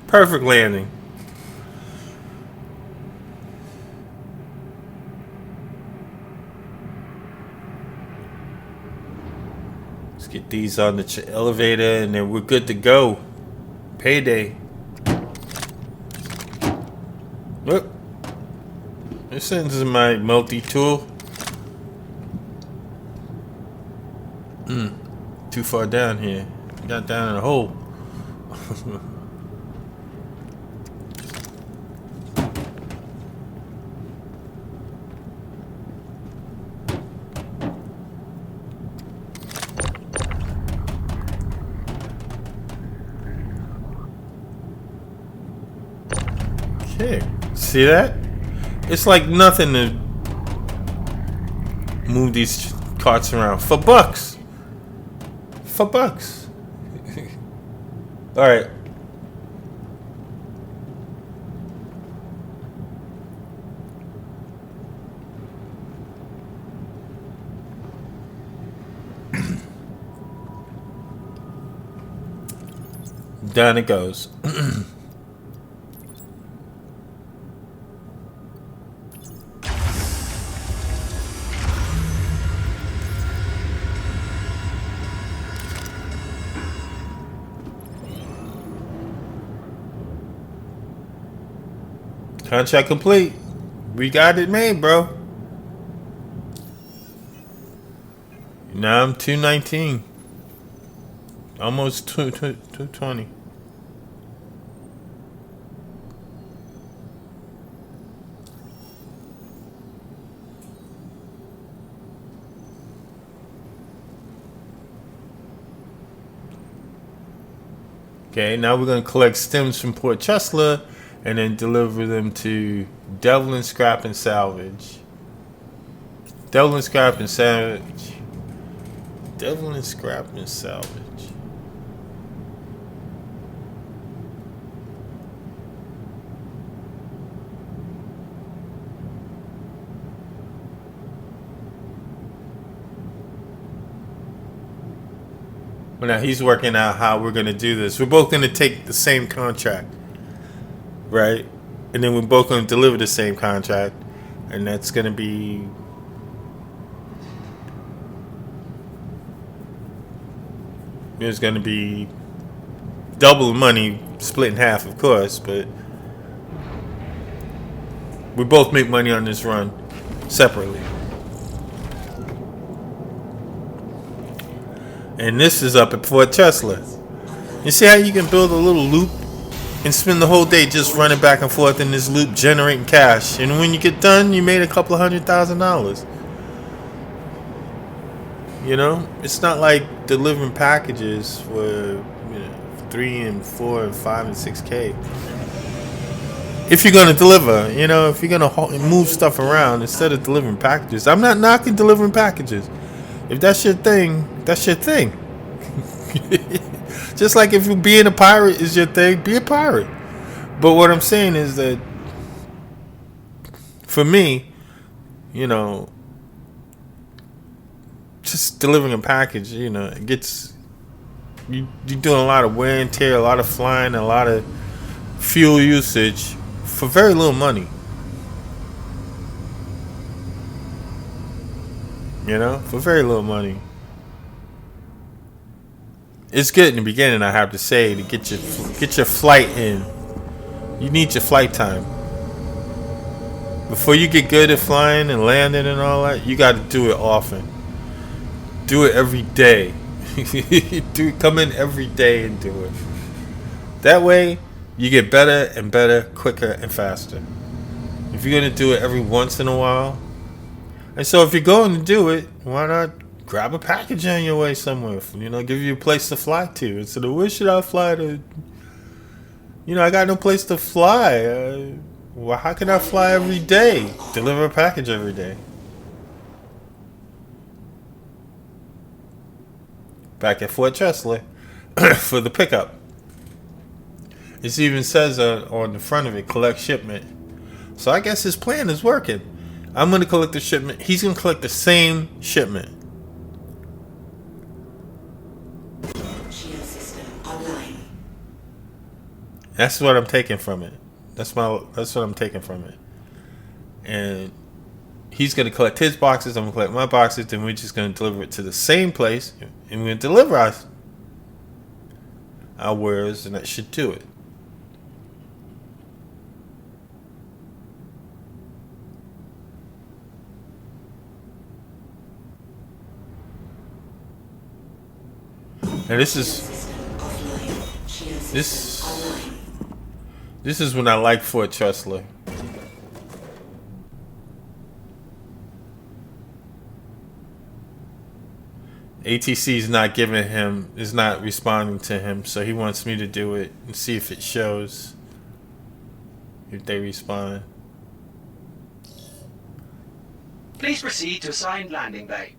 Speaker 1: Perfect landing. Let's get these on the elevator and then we're good to go. Payday. Look. This is my multi-tool. Too far down here. Got down in a hole. Okay, see that? It's like nothing to move these carts around for bucks. For bucks. All right. Down it goes. Contract complete. We got it made, bro. Now I'm 219. Almost 220. Okay, now we're going to collect stems from Port Chesler and then deliver them to Devlin Scrap and Salvage. Devlin Scrap and Salvage. Devlin Scrap and Salvage. Well, now he's working out how we're going to do this. We're both going to take the same contract, right? And then we're both going to deliver the same contract. And that's going to be... There's going to be double the money, split in half, of course. But we both make money on this run separately. And this is up at Fort Chesler. You see how you can build a little loop and spend the whole day just running back and forth in this loop, generating cash. And when you get done, you made a couple of $100,000. You know, it's not like delivering packages for 3 and 4 and 5 and 6K. If you're gonna deliver, you know, if you're gonna move stuff around instead of delivering packages, I'm not knocking delivering packages. If that's your thing, that's your thing. Just like if being a pirate is your thing, be a pirate. But what I'm saying is that for me, you know, just delivering a package, you know, it gets you're doing a lot of wear and tear, a lot of flying, a lot of fuel usage for very little money. You know, for very little money. It's good in the beginning, I have to say, to get your flight in. You need your flight time. Before you get good at flying and landing and all that, you got to do it often. Do it every day. Come in every day and do it. That way, you get better and better, quicker and faster. If you're going to do it every once in a while. And so if you're going to do it, why not grab a package on your way somewhere? You know, give you a place to fly to. Instead of, where should I fly to? You know, I got no place to fly. Well, how can I fly every day? Deliver a package every day. Back at Fort Tressler for the pickup. It even says on the front of it, collect shipment. So I guess his plan is working. I'm going to collect the shipment. He's going to collect the same shipment.
Speaker 8: Shield system online.
Speaker 1: That's what I'm taking from it. That's what I'm taking from it. And he's going to collect his boxes. I'm going to collect my boxes. Then we're just going to deliver it to the same place. And we're going to deliver our wares. And that should do it. And this is when I like Fort Tressler. ATC is not responding to him, so he wants me to do it and see if it shows, if they respond.
Speaker 9: Please proceed to assigned landing bay.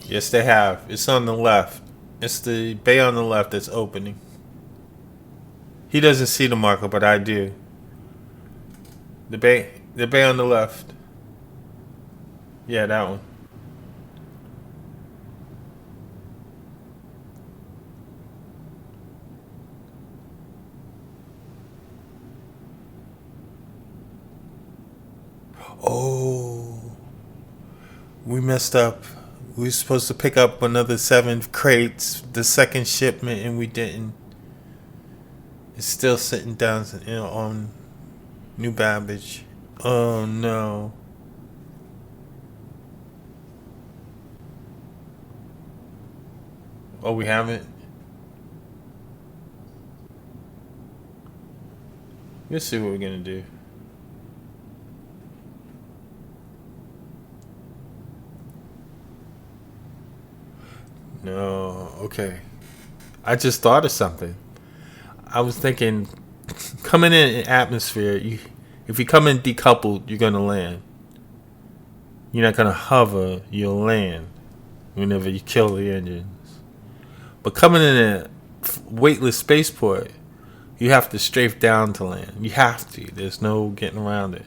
Speaker 1: Yes, they have. It's on the left. It's the bay on the left that's opening. He doesn't see the marker, but I do. The bay on the left. Yeah, that one. Oh, we messed up. We were supposed to pick up another 7 crates, the second shipment, and we didn't. It's still sitting down, you know, on New Babbage. Oh no. Oh, we haven't? Let's see what we're gonna do. No, okay. I just thought of something. I was thinking, coming in atmosphere, if you come in decoupled, you're gonna land. You're not gonna hover, you'll land whenever you kill the engines. But coming in a weightless spaceport, you have to strafe down to land. You have to. There's no getting around it.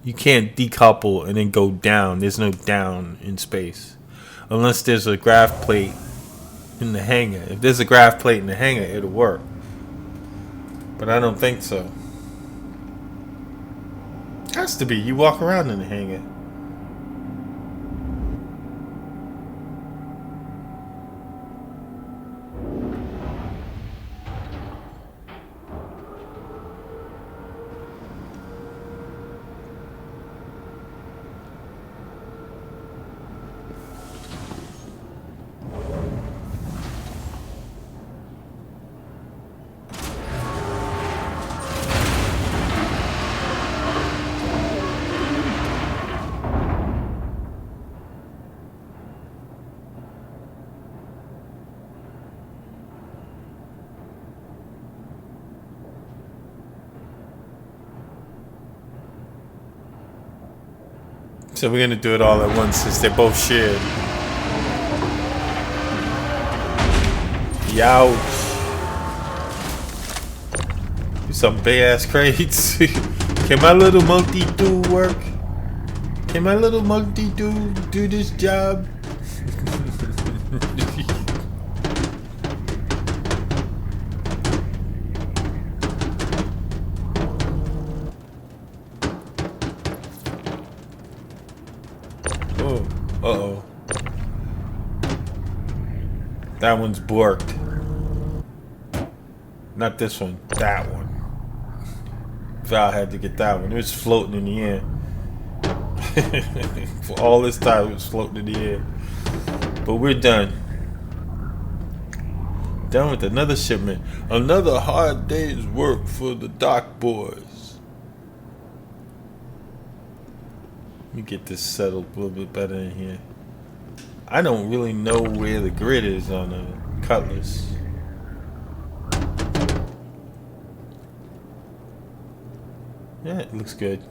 Speaker 1: You can't decouple and then go down. There's no down in space. Unless there's a grav plate in the hangar. If there's a grav plate in the hangar, it'll work. But I don't think so. It has to be. You walk around in the hangar. So we're gonna do it all at once since they're both shared. Youch. Some big ass crates. Can my little multi-tool work? Can my little multi-tool do this job? Oh, uh-oh. That one's borked. Not this one, that one. Val had to get that one. It was floating in the air. For all this time, it was floating in the air. But we're done. Done with another shipment. Another hard day's work for the dock boys. Let me get this settled a little bit better in here. I don't really know where the grid is on the Cutlass. Yeah, it looks good.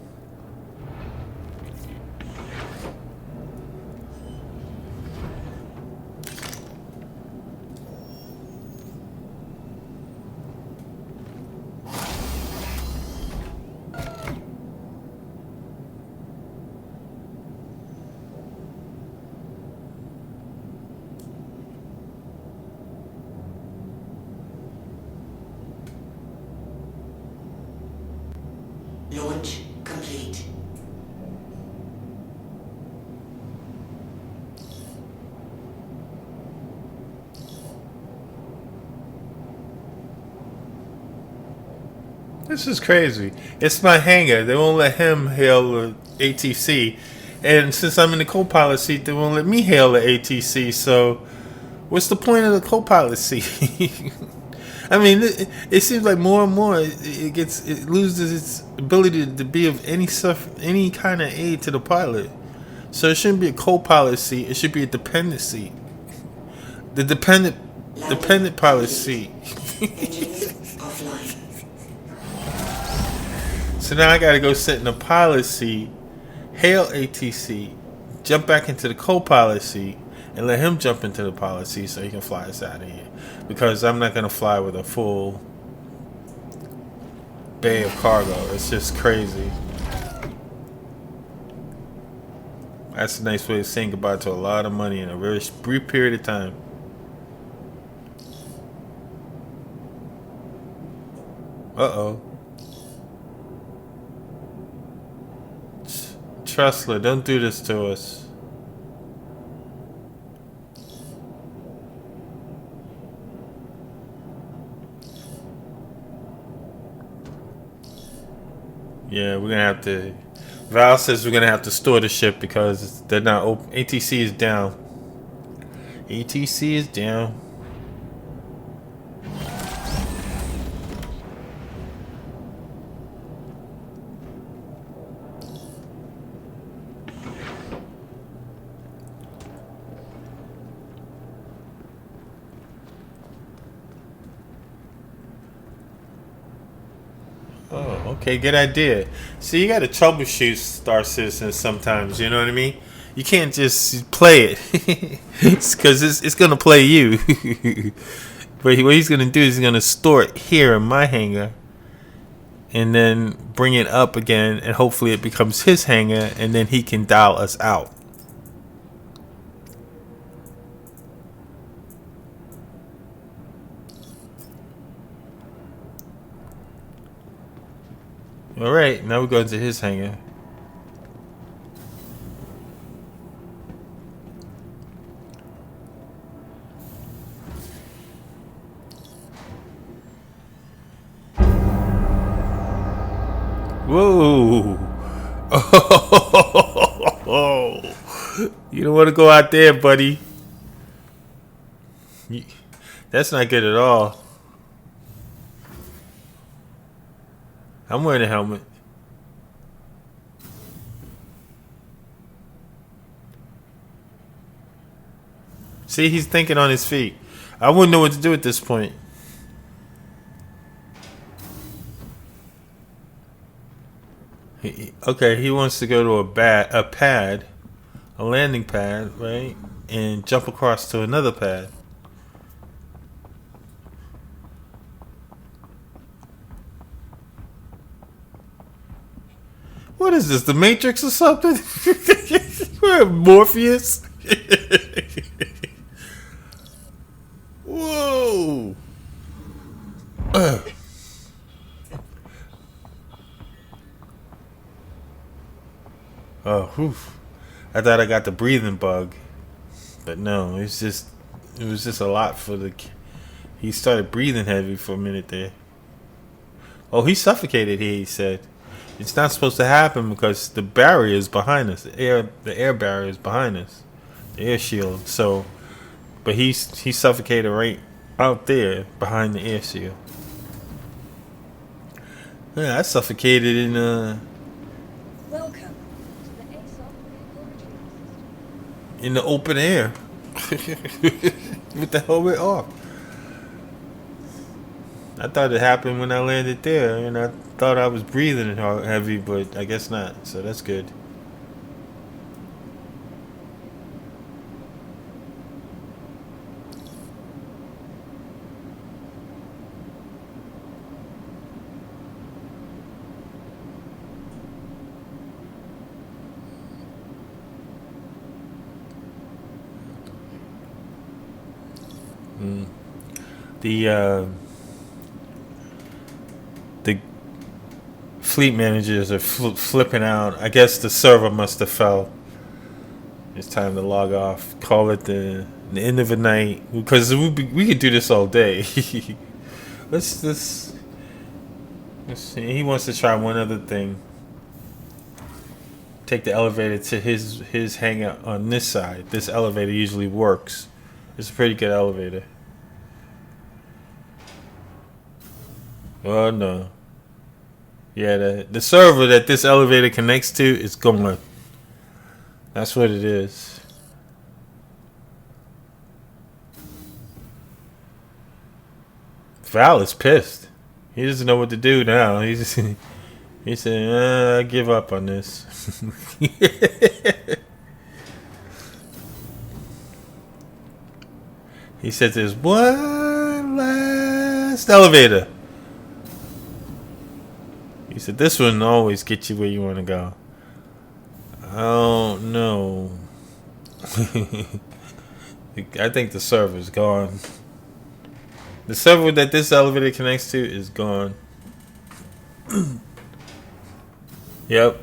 Speaker 8: Launch complete.
Speaker 1: This is crazy. It's my hangar. They won't let him hail the ATC. And since I'm in the co-pilot seat, they won't let me hail the ATC. So what's the point of the co-pilot seat? I mean, it seems like more and more it loses its ability to be of any kind of aid to the pilot. So it shouldn't be a co-pilot seat. It should be a dependent seat. The dependent pilot seat.
Speaker 8: Engines offline.
Speaker 1: So now I gotta go sit in the pilot seat, hail ATC, jump back into the co-pilot seat, and let him jump into the pilot seat so he can fly us out of here. Because I'm not gonna fly with a full bay of cargo. It's just crazy. That's a nice way of saying goodbye to a lot of money in a very brief period of time. Uh-oh. Trustler, don't do this to us. Yeah, we're gonna have to. Val says we're gonna have to store the ship because they're not open. ATC is down. ATC is down. Oh, okay, good idea. See, you gotta troubleshoot Star Citizen sometimes, you know what I mean? You can't just play it. It's because it's gonna play you. But what he's gonna do is he's gonna store it here in my hangar and then bring it up again, and hopefully it becomes his hangar, and then he can dial us out. Alright, now we're going to his hangar. Whoa! Oh, you don't want to go out there, buddy. That's not good at all. I'm wearing a helmet. See, he's thinking on his feet. I wouldn't know what to do at this point. Okay, he wants to go to a landing pad, right? And jump across to another pad. What is this, the Matrix or something? Morpheus? Whoa! Oh, whew. I thought I got the breathing bug, but no, it was just a lot for the. He started breathing heavy for a minute there. Oh, he suffocated here. He said, "It's not supposed to happen because the barrier is behind us. The air barrier is behind us, the air shield." So, but he suffocated right out there behind the air shield. Yeah, I suffocated in
Speaker 5: Welcome to the ASOP vehicle retrieval system.
Speaker 1: in the open air with the helmet off. I thought it happened when I landed there, and I thought I was breathing heavy, but I guess not. So that's good. The fleet managers are flipping out. I guess the server must have fell. It's time to log off. Call it the end of the night, because we could do this all day. let's see. He wants to try one other thing. Take the elevator to his hangout on this side. This elevator usually works. It's a pretty good elevator. Oh no. Yeah, the server that this elevator connects to is gone. That's what it is. Val is pissed. He doesn't know what to do now. He said, I give up on this. He said there's one last elevator. He said this one always gets you where you want to go. I don't know. I think the server's gone. The server that this elevator connects to is gone. Yep.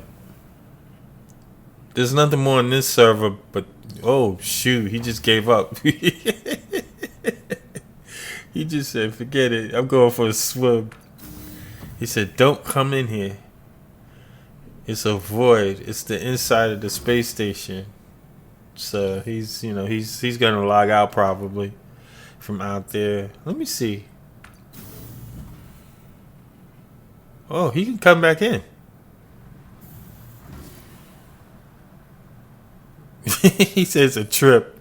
Speaker 1: There's nothing more on this server, but oh shoot, he just gave up. He just said, forget it, I'm going for a swim. He said, don't come in here. It's a void. It's the inside of the space station. So he's gonna log out probably from out there. Let me see. Oh, he can come back in. He says a trip.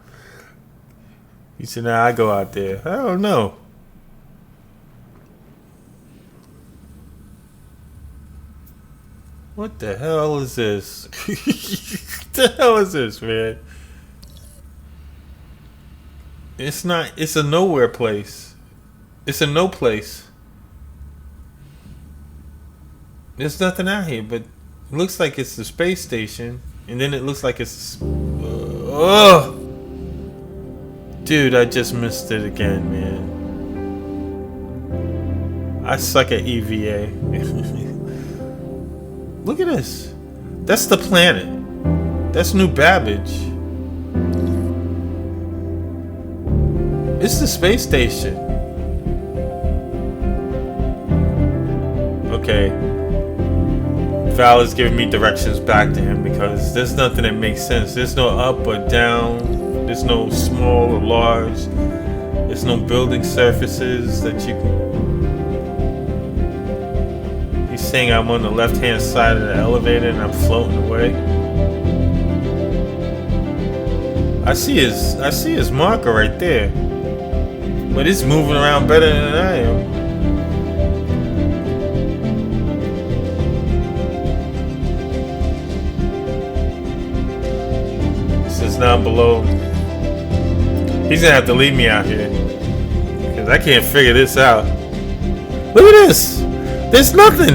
Speaker 1: He said, nah, I go out there. I don't know. What the hell is this? What the hell is this, man? It's not, it's a nowhere place. It's a no place. There's nothing out here, but it looks like it's the space station. And then it looks like it's... oh! Dude, I just missed it again, man. I suck at EVA. Look at this. That's the planet. That's New Babbage. It's the space station. Okay. Val is giving me directions back to him because there's nothing that makes sense. There's no up or down. There's no small or large. There's no building surfaces that you can... He's saying I'm on the left-hand side of the elevator and I'm floating away. I see his marker right there. But it's moving around better than I am. buildings down below. He's gonna have to leave me out here because I can't figure this out. Look at this. There's nothing.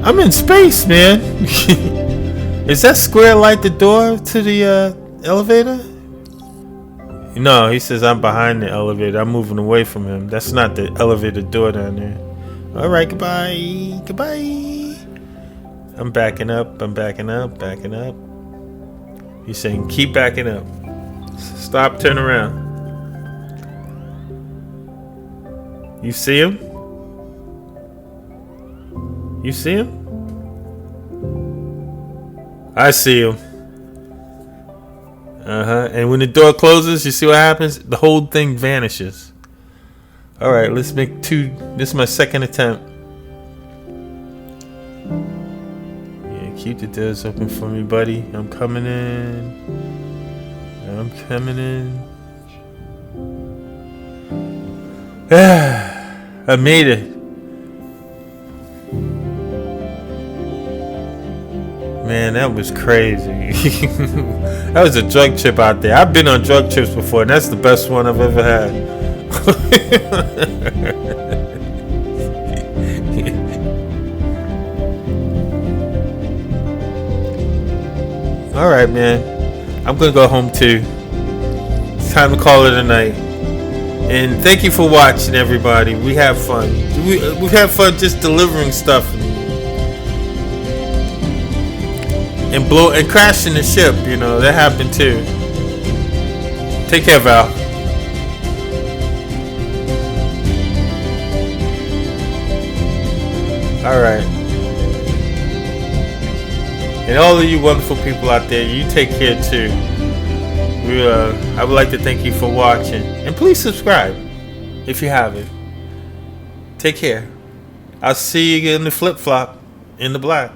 Speaker 1: I'm in space, man. Is that square light the door to the elevator? No, he says I'm behind the elevator. I'm moving away from him. That's not the elevator door down there. All right, goodbye. Goodbye. I'm backing up. I'm backing up. Backing up. He's saying keep backing up. Stop, turn around. You see him? You see him? I see him. And when the door closes, you see what happens? The whole thing vanishes. Alright, let's make 2. This is my second attempt. Yeah, keep the doors open for me, buddy. I'm coming in. I'm coming in. I made it. Man, that was crazy. That was a drug trip out there. I've been on drug trips before, and that's the best one I've ever had. All right, man. I'm gonna go home too. It's time to call it a night. And thank you for watching, everybody. We have fun. We've had fun just delivering stuff. And crashing the ship, you know, that happened too. Take care, Val. Alright. And all of you wonderful people out there, you take care too. I would like to thank you for watching. And please subscribe if you haven't. Take care. I'll see you in the flip-flop in the black.